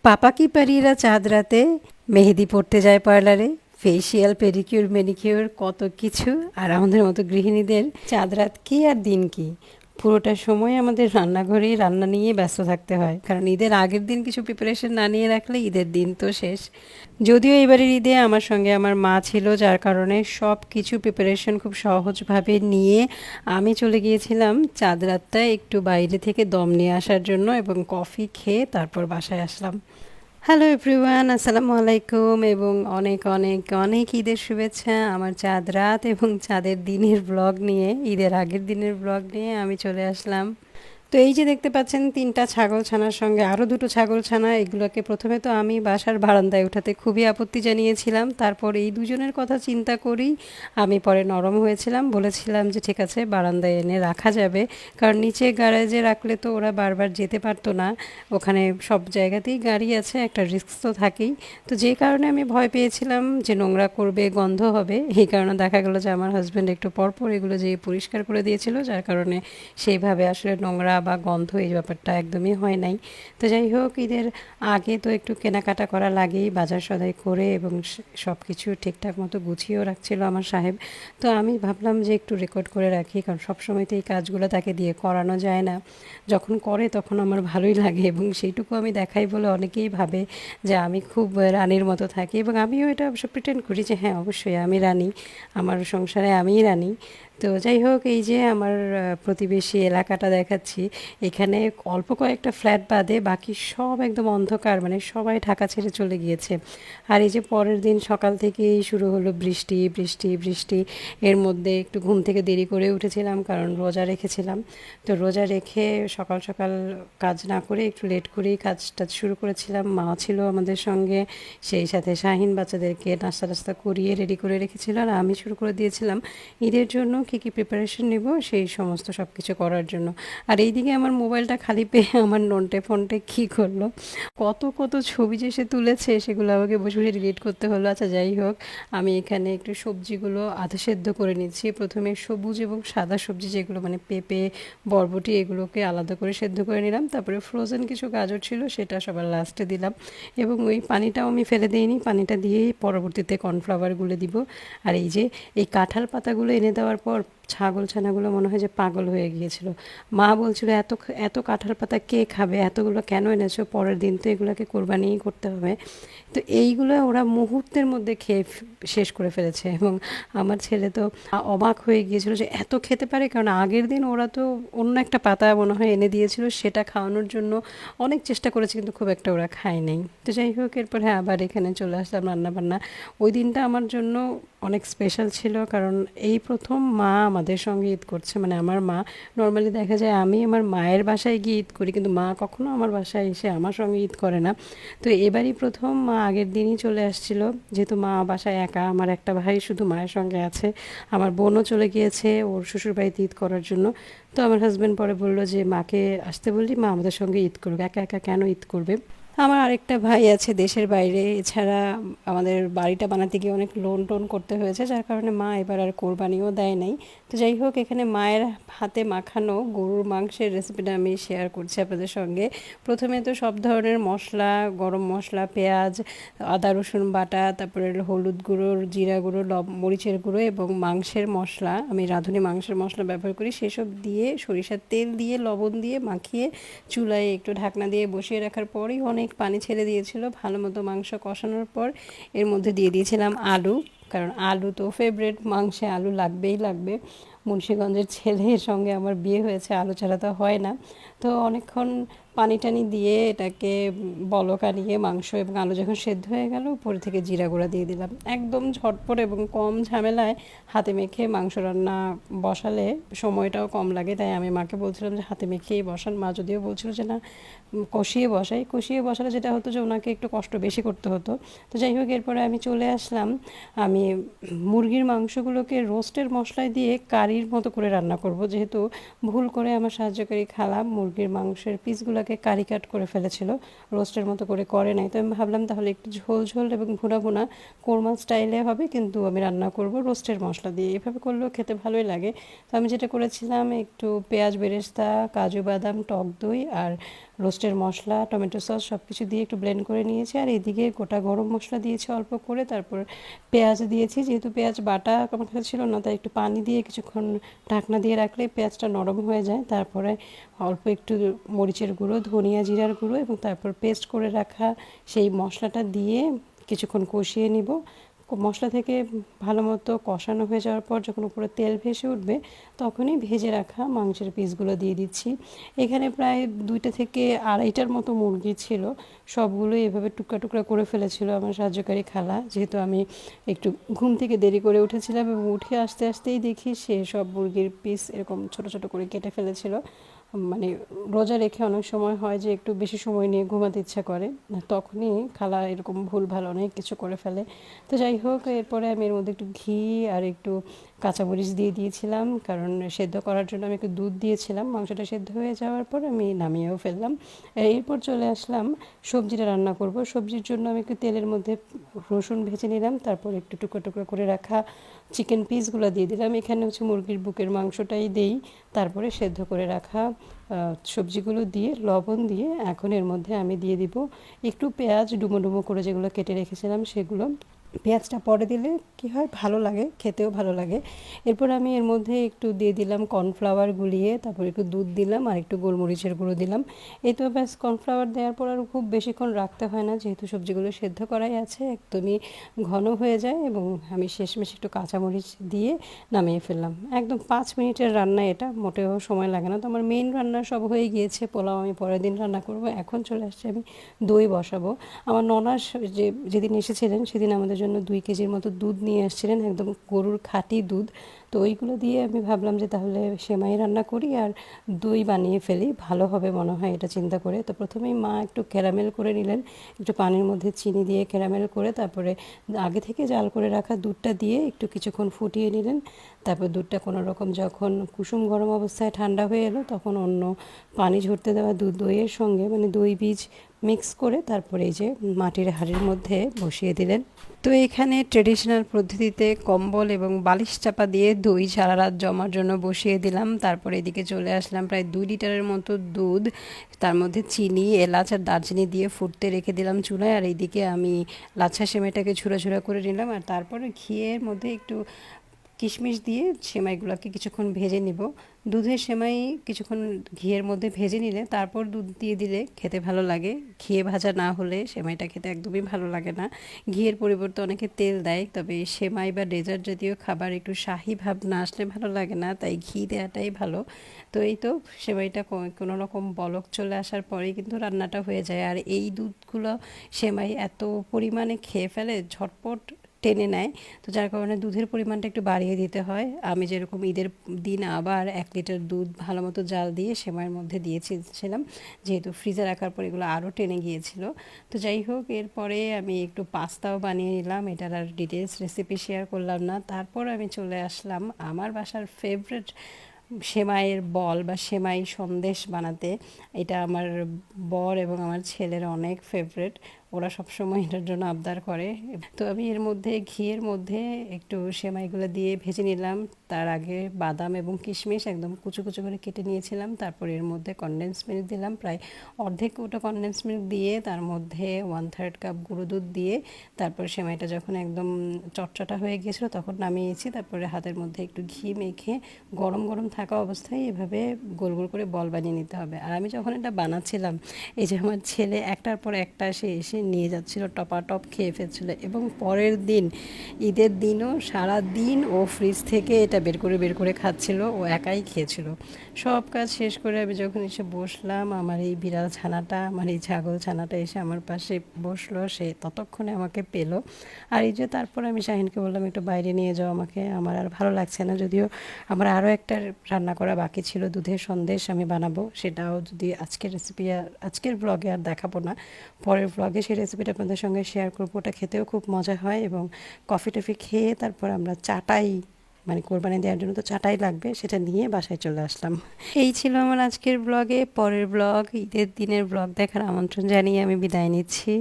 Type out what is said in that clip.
পাপা কি পারিরা চাঁদ রাতে মেহেদি পড়তে যায় পার্লারে, ফেসিয়াল পেডিকিউর ম্যানিকিউর কত কিছু। আর আমাদের মতো গৃহিণীদের চাঁদ রাত কি আর দিন কি, পুরোটা সময় আমাদের রান্নাঘরেই রান্না নিয়ে ব্যস্ত থাকতে হয়, কারণ ঈদের আগের দিন কিছু প্রিপারেশন না নিয়ে রাখলে ঈদের দিন তো শেষ। যদিও এবারের ঈদে আমার সঙ্গে আমার মা ছিল, যার কারণে সব কিছু প্রিপারেশন খুব সহজভাবে নিয়ে আমি চলে গিয়েছিলাম চাঁদ রাতটায় একটু বাইরে থেকে দম নিয়ে আসার জন্য, এবং কফি খেয়ে তারপর বাসায় আসলাম। হ্যালো এভরিওয়ান, আসসালামু আলাইকুম, এবং অনেক অনেক অনেক ঈদের শুভেচ্ছা। আমার চাঁদ রাত এবং চাঁদের দিনের ব্লগ নিয়ে, ঈদের আগের দিনের ব্লগ নিয়ে আমি চলে আসলাম। তো এই যে দেখতে পাচ্ছেন তিনটা ছাগল ছানার সঙ্গে আরও দুটো ছাগল ছানা, এগুলোকে প্রথমে তো আমি বাসার বারান্দায় ওঠাতে খুবই আপত্তি জানিয়েছিলাম, তারপর এই দুজনের কথা চিন্তা করেই আমি পরে নরম হয়েছিলাম, বলেছিলাম যে ঠিক আছে বারান্দায় এনে রাখা যাবে, কারণ নিচে গ্যারেজে রাখলে তো ওরা বারবার যেতে পারতো না, ওখানে সব জায়গাতেই গাড়ি আছে, একটা রিস্ক তো থাকেই। তো যে কারণে আমি ভয় পেয়েছিলাম যে নোংরা করবে, গন্ধ হবে, এই কারণে দেখা গেলো যে আমার হাজব্যান্ড একটু পরপর এগুলো যেয়ে পরিষ্কার করে দিয়েছিল, যার কারণে সেইভাবে আসলে নোংরা বা গন্ধ এই ব্যাপারটা একদমই হয় নাই। তো যাই হোক, ঈদের আগে তো একটু কেনাকাটা করা লাগেই, বাজার সদাই করে এবং সব কিছু ঠিকঠাক মতো গুছিয়েও রাখছিল আমার সাহেব। তো আমি ভাবলাম যে একটু রেকর্ড করে রাখি, কারণ সবসময় তো এই কাজগুলো তাকে দিয়ে করানো যায় না, যখন করে তখন আমার ভালোই লাগে, এবং সেইটুকু আমি দেখাই বলে অনেকেই ভাবে যে আমি খুব রানীর মতো থাকি, এবং আমিও এটা অবশ্য প্রিটেন্ড করি যে হ্যাঁ অবশ্যই আমি রানী, আমার সংসারে আমিই রানী। তো যাই হোক, এই যে আমার প্রতিবেশী এলাকাটা দেখাচ্ছি, এখানে অল্প কয়েকটা ফ্ল্যাট বাদে বাকি সব একদম অন্ধকার, মানে সবাই ঢাকা ছেড়ে চলে গিয়েছে। আর এই যে পরের দিন সকাল থেকেই শুরু হলো বৃষ্টি বৃষ্টি বৃষ্টি। এর মধ্যে একটু ঘুম থেকে দেরি করে উঠেছিলাম, কারণ রোজা রেখেছিলাম। তো রোজা রেখে সকাল সকাল কাজ না করে একটু লেট করেই কাজটা শুরু করেছিলাম, মা ছিল আমাদের সঙ্গে, সেই সাথে শাহিন বাচ্চাদেরকে নাস্তা টাস্তা করিয়ে রেডি করে রেখেছিল, আর আমি শুরু করে দিয়েছিলাম ঈদের জন্য কী কী প্রিপারেশন নেব সেই সমস্ত সব কিছু করার জন্য। আর এইদিকে আমার মোবাইলটা খালি পেয়ে আমার নন্টে ফন্টে কী করলো, কত কত ছবি যে সে তুলেছে, সেগুলো আমাকে বসে বসে ডিলিট করতে হলো। আচ্ছা যাই হোক, আমি এখানে একটু সবজিগুলো আধা সেদ্ধ করে নিচ্ছি। প্রথমে সবুজ এবং সাদা সবজি যেগুলো, মানে পেঁপে, বরবটি, এগুলোকে আলাদা করে সেদ্ধ করে নিলাম, তারপরে ফ্রোজেন কিছু গাজর ছিল সেটা সবার লাস্টে দিলাম, এবং ওই পানিটাও আমি ফেলে দিইনি, পানিটা দিয়েই পরবর্তীতে কর্নফ্লাওয়ারগুলো দিব। আর এই যে এই কাঁঠাল পাতাগুলো এনে দেওয়ার পর ছাগল ছানাগুলো মনে হয় যে পাগল হয়ে গিয়েছিল। মা বলছিল এত এত কাঁঠাল পাতা কে খাবে, এতগুলো কেন এনেছো, পরের দিন তো এগুলোকে কোরবানিই করতে হবে। তো এইগুলো ওরা মুহূর্তের মধ্যে খেয়ে শেষ করে ফেলেছে, এবং আমার ছেলে তো অবাক হয়ে গিয়েছিল যে এত খেতে পারে, কারণ আগের দিন ওরা তো অন্য একটা পাতা মনে হয় এনে দিয়েছিল, সেটা খাওয়ানোর জন্য অনেক চেষ্টা করেছে, কিন্তু খুব একটা ওরা খায় নাই। তো যাই হোক, এরপরে আবার এখানে চলে আসলাম রান্নাবান্না। ওই দিনটা আমার জন্য অনেক স্পেশাল ছিল, কারণ এই প্রথম মা আমাদের সঙ্গে ঈদ করছে, মানে আমার মা। নর্মালি দেখা যায় আমি আমার মায়ের বাসায় গিয়ে ঈদ করি, কিন্তু মা কখনো আমার বাসায় এসে আমার সঙ্গে ঈদ করে না। তো এবারই প্রথম মা আগের দিনই চলে আসছিল, যেহেতু মা বাসায় একা, আমার একটা ভাই শুধু মায়ের সঙ্গে আছে, আমার বোনও চলে গিয়েছে ওর শ্বশুরবাড়িতে ঈদ করার জন্য। তো আমার হাজব্যান্ড পরে বললো যে মাকে আসতে বললি, মা আমাদের সঙ্গে ঈদ করবে, একা একা কেন ঈদ করবে। আমার আরেকটা ভাই আছে দেশের বাইরে, এছাড়া আমাদের বাড়িটা বানাতে গিয়ে অনেক লোন টোন করতে হয়েছে, যার কারণে মা এবার আর কোরবানিও দেয় নাই। তো যাই হোক, এখানে মায়ের হাতে মাখানো গরুর মাংসের রেসিপিটা আমি শেয়ার করছি আপনাদের সঙ্গে। প্রথমে তো সব ধরনের মশলা, গরম মশলা, পেঁয়াজ, আদা রসুন বাটা, তারপরে হলুদ গুঁড়ো, জিরা গুঁড়ো, মরিচের গুঁড়ো এবং মাংসের মশলা, আমি রাঁধুনি মাংসের মশলা ব্যবহার করি, সেসব দিয়ে সরিষার তেল দিয়ে লবণ দিয়ে মাখিয়ে চুলায় একটু ঢাকনা দিয়ে বসিয়ে রাখার পরেই অনেক পানি ছেড়ে দিয়েছিল। ভালো মতো মাংস কষানোর পর এর মধ্যে দিয়ে দিয়েছিলাম আলু, কারণ আলু তো ফেভারিট, মাংসে আলু লাগবেই লাগবে। মুন্সিগঞ্জের ছেলের সঙ্গে আমার বিয়ে হয়েছে, আলু ছাড়া তো হয় না। তো অনেকক্ষণ পানি টানি দিয়ে এটাকে বলক আনিয়ে মাংস এবং আলু যখন সেদ্ধ হয়ে গেল, উপরে থেকে জিরা গুঁড়া দিয়ে দিলাম, একদম ঝটপট এবং কম ঝামেলায় হাতে মেখে মাংস রান্না বসালে সময়টাও কম লাগে, তাই আমি মাকে বলছিলাম যে হাতে মেখেই বসান। মা যদিও বলছিল যে না কষিয়ে বসাই, কষিয়ে বসালে যেটা হতো যে ওনাকে একটু কষ্ট বেশি করতে হতো। তো যাই হোক, এরপরে আমি চলে আসলাম, আমি মুরগির মাংসগুলোকে রোস্টের মশলায় দিয়ে কারির মতো করে রান্না করব, যেহেতু ভুল করে আমার সাহায্যকারী খালা মুরগির মাংসের পিসগুলোকে কারি কাট করে ফেলেছিল, রোস্টের মতো করে নাই। তো আমি ভাবলাম তাহলে একটু ঝোল ঝোল এবং ভুনা ভুনা কোরমা স্টাইলে হবে, কিন্তু আমি রান্না করব রোস্টের মশলা দিয়ে, এভাবে করলেও খেতে ভালোই লাগে। তো আমি যেটা করেছিলাম, একটু পেঁয়াজ বেরেস্তা, কাজু বাদাম, টক দই আর রোস্টের মশলা, টমেটো সস সব কিছু দিয়ে একটু ব্লেন্ড করে নিয়েছি। আর এদিকে গোটা গরম মশলা দিয়েছি অল্প করে, তারপর পেঁয়াজ দিয়েছি। যেহেতু পেঁয়াজ বাটা আমার কাছে ছিল না, তাই একটু পানি দিয়ে কিছুক্ষণ ঢাকনা দিয়ে রাখলে পেঁয়াজটা নরম হয়ে যায়। তারপরে অল্প একটু মরিচের গুঁড়ো, ধনিয়া জিরার গুঁড়ো এবং তারপর পেস্ট করে রাখা সেই মশলাটা দিয়ে কিছুক্ষণ কষিয়ে নিব। মশলা থেকে ভালো মতো কষানো হয়ে যাওয়ার পর যখন উপরে তেল ভেসে উঠবে, তখনই ভেজে রাখা মাংসের পিসগুলো দিয়ে দিচ্ছি। এখানে প্রায় 2টা থেকে 2.5টার মতো মুরগি ছিল। সবগুলোই এভাবে টুকরা টুকরা করে ফেলেছিল আমার সাহায্যকারী খালা। যেহেতু আমি একটু ঘুম থেকে দেরি করে উঠেছিলাম এবং উঠে আস্তে আস্তেই দেখি সে সব মুরগির পিস এরকম ছোট ছোট করে কেটে ফেলেছিল। মানে রোজা রেখে অনেক সময় হয় যে একটু বেশি সময় নিয়ে ঘুমাতে ইচ্ছা করে, তখনই খালা এরকম ভুল ভাল অনেক কিছু করে ফেলে। তো যাই হোক, এরপরে আমি এর মধ্যে একটু ঘি আর একটু কাঁচামরিচ দিয়ে দিয়েছিলাম, কারণ সেদ্ধ করার জন্য আমি একটু দুধ দিয়েছিলাম। মাংসটা সেদ্ধ হয়ে যাওয়ার পর আমি নামিয়েও ফেললাম। এরপর চলে আসলাম সবজিটা রান্না করব। সবজির জন্য আমি একটু তেলের মধ্যে রসুন ভেজে নিলাম, তারপর একটু টুকরো টুকরো করে রাখা চিকেন পিসগুলো দিয়ে দিলাম। এখানে হচ্ছে মুরগির বুকের মাংসটাই দেই। তারপরে সেদ্ধ করে রাখা সবজিগুলো দিয়ে লবণ দিয়ে এখন এর মধ্যে আমি দিয়ে দিব একটু পেঁয়াজ ডুমো ডুমো করে যেগুলো কেটে রেখেছিলাম সেগুলো। পেঁয়াজটা পরে দিলে কি হয়, ভালো লাগে, খেতেও ভালো লাগে। এরপর আমি এর মধ্যে একটু দিয়ে দিলাম কর্নফ্লাওয়ার গুলিয়ে, তারপর একটু দুধ দিলাম আর একটু গোলমরিচের গুঁড়ো দিলাম। এই তো ব্যাস, কর্নফ্লাওয়ার দেওয়ার পর আর খুব বেশিক্ষণ রাখতে হয় না, যেহেতু সবজিগুলো সেদ্ধ করাই আছে, একদমই ঘন হয়ে যায়। এবং আমি শেষমেশ একটু কাঁচামরিচ দিয়ে নামিয়ে ফেললাম। একদম 5 মিনিটের রান্না, এটা মোটেও সময় লাগে না। তো আমার মেইন রান্না সব হয়ে গিয়েছে। পোলাও আমি পরের দিন রান্না করব। এখন চলে আসছে আমি দই বসাবো। আমার ননাস যেদিন এসেছিলেন সেদিন আমাদের জন্য 2 কেজির মতো দুধ নিয়ে আসছিলেন, একদম গরুর খাঁটি দুধ। তো ওইগুলো দিয়ে আমি ভাবলাম যে তাহলে সেমাই রান্না করি আর দই বানিয়ে ফেলি, ভালো হবে মনে হয় এটা চিন্তা করে। তো প্রথমেই মা একটু ক্যারামেল করে নিলেন, একটু পানির মধ্যে চিনি দিয়ে ক্যারামেল করে, তারপরে আগে থেকে জাল করে রাখা দুধটা দিয়ে একটু কিছুক্ষণ ফুটিয়ে নিলেন। তারপর দুধটা কোনো রকম যখন কুসুম গরম অবস্থায় ঠান্ডা হয়ে এলো, তখন অন্য পানি ঝরতে দেওয়া দইয়ের সঙ্গে মানে দই বীজ মিক্স করে তারপরে এই যে মাটির হাঁড়ির মধ্যে বসিয়ে দিলেন। তো এখানে ট্রেডিশনাল পদ্ধতিতে কম্বল এবং বালিশ চাপা দিয়ে দই সারা রাত জমার জন্য বসিয়ে দিলাম। তারপরে এদিকে চলে আসলাম, প্রায় 2 লিটারের মতো দুধ, তার মধ্যে চিনি, এলাচ আর দারচিনি দিয়ে ফুটতে রেখে দিলাম চুলায়। আর এইদিকে আমি লাচ্ছা সেমাইটাকে ঝুরা ঝুরা করে নিলাম, আর তারপরে ঘিয়ের মধ্যে একটু কিশমিশ দিয়ে সেমাইগুলোকে কিছুক্ষণ ভেজে নিব। দুধের সেমাই কিছুক্ষণ ঘিয়ের মধ্যে ভেজে নিলে তারপর দুধ দিয়ে দিলে খেতে ভালো লাগে। ঘিয়ে ভাজা না হলে সেমাইটা খেতে একদমই ভালো লাগে না। ঘিয়ের পরিবর্তে অনেকে তেল দেয়, তবে সেমাই বা ডেজার্ট জাতীয় খাবার একটু শাহি ভাব না আসলে ভালো লাগে না, তাই ঘি দেওয়াটাই ভালো। তো এই তো সেমাইটা কোনো রকম বলক চলে আসার পরেই কিন্তু রান্নাটা হয়ে যায়। আর এই দুধগুলো সেমাই এত পরিমাণে খেয়ে ফেলে, ঝটপট টেনে নেয়। তো যার কারণে দুধের পরিমাণটা একটু বাড়িয়ে দিতে হয়। আমি যেরকম ঈদের দিন আবার 1 লিটার দুধ ভালো মতো জাল দিয়ে সেমাইয়ের মধ্যে দিয়েছিলাম, যেহেতু ফ্রিজে রাখার পর এগুলো আরও টেনে গিয়েছিল। তো যাই হোক, এরপরে আমি একটু পাস্তাও বানিয়ে নিলাম, এটার আর ডিটেলস রেসিপি শেয়ার করলাম না। তারপর আমি চলে আসলাম আমার বাসার ফেভারিট সেমাইয়ের বল বা সেমাই সন্দেশ বানাতে। এটা আমার বর এবং আমার ছেলের অনেক ফেভারিট, ওরা সবসময় এটার জন্য আবদার করে। তো আমি এর মধ্যে ঘিয়ের মধ্যে একটু সেমাইগুলো দিয়ে ভেজে নিলাম। তার আগে বাদাম এবং কিশমিশ একদম কুচো কুচো করে কেটে নিয়েছিলাম। তারপর এর মধ্যে কনডেন্স মিল্ক দিলাম, প্রায় অর্ধেক ওটা কনডেন্স মিল্ক দিয়ে তার মধ্যে 1/3 কাপ গুঁড়ো দুধ দিয়ে তারপর সেমাইটা যখন একদম চটচটা হয়ে গিয়েছিলো তখন নামিয়েছি। তারপরে হাতের মধ্যে একটু ঘি মেখে গরম গরম থাকা অবস্থায় এভাবে গোল গোল করে বল বানিয়ে নিতে হবে। আর আমি যখন এটা বানাচ্ছিলাম, এই যে আমার ছেলে একটার পর একটা সে এসে নিয়ে যাচ্ছিল, টপাটপ খেয়ে ফেলছিল। এবং পরের দিন ঈদের দিনও সারা দিন ও ফ্রিজ থেকে এটা বের করে খাচ্ছিল, ও একাই খেয়েছিল। সব কাজ শেষ করে আমি যখন এসে বসলাম, আমার এই বিড়াল ছানাটা, আমার এই ছাগল ছানাটা এসে আমার পাশে বসলো, সে ততক্ষণে আমাকে পেলো। আর এই যে তারপর আমি শাহিনকে বললাম একটু বাইরে নিয়ে যাও আমাকে, আমার আর ভালো লাগছে না। যদিও আমার আরও একটা রান্না করা বাকি ছিল, দুধের সন্দেশ আমি বানাবো, সেটাও যদি আজকের রেসিপি আজকের ব্লগে আর দেখাবো না, পরের ব্লগে সেই রেসিপিটা আপনাদের সঙ্গে শেয়ার করবো। ওটা খেতেও খুব মজা হয়। এবং কফি টফি খেয়ে তারপর আমরা চাটাই, মানে কোরবানি দেওয়ার জন্য তো চাটাই লাগবে, সেটা নিয়ে বাসায় চলে আসলাম। এই ছিল আমার আজকের ব্লগে। পরের ব্লগ, ঈদের দিনের ব্লগ দেখার আমন্ত্রণ জানিয়ে আমি বিদায় নিচ্ছি।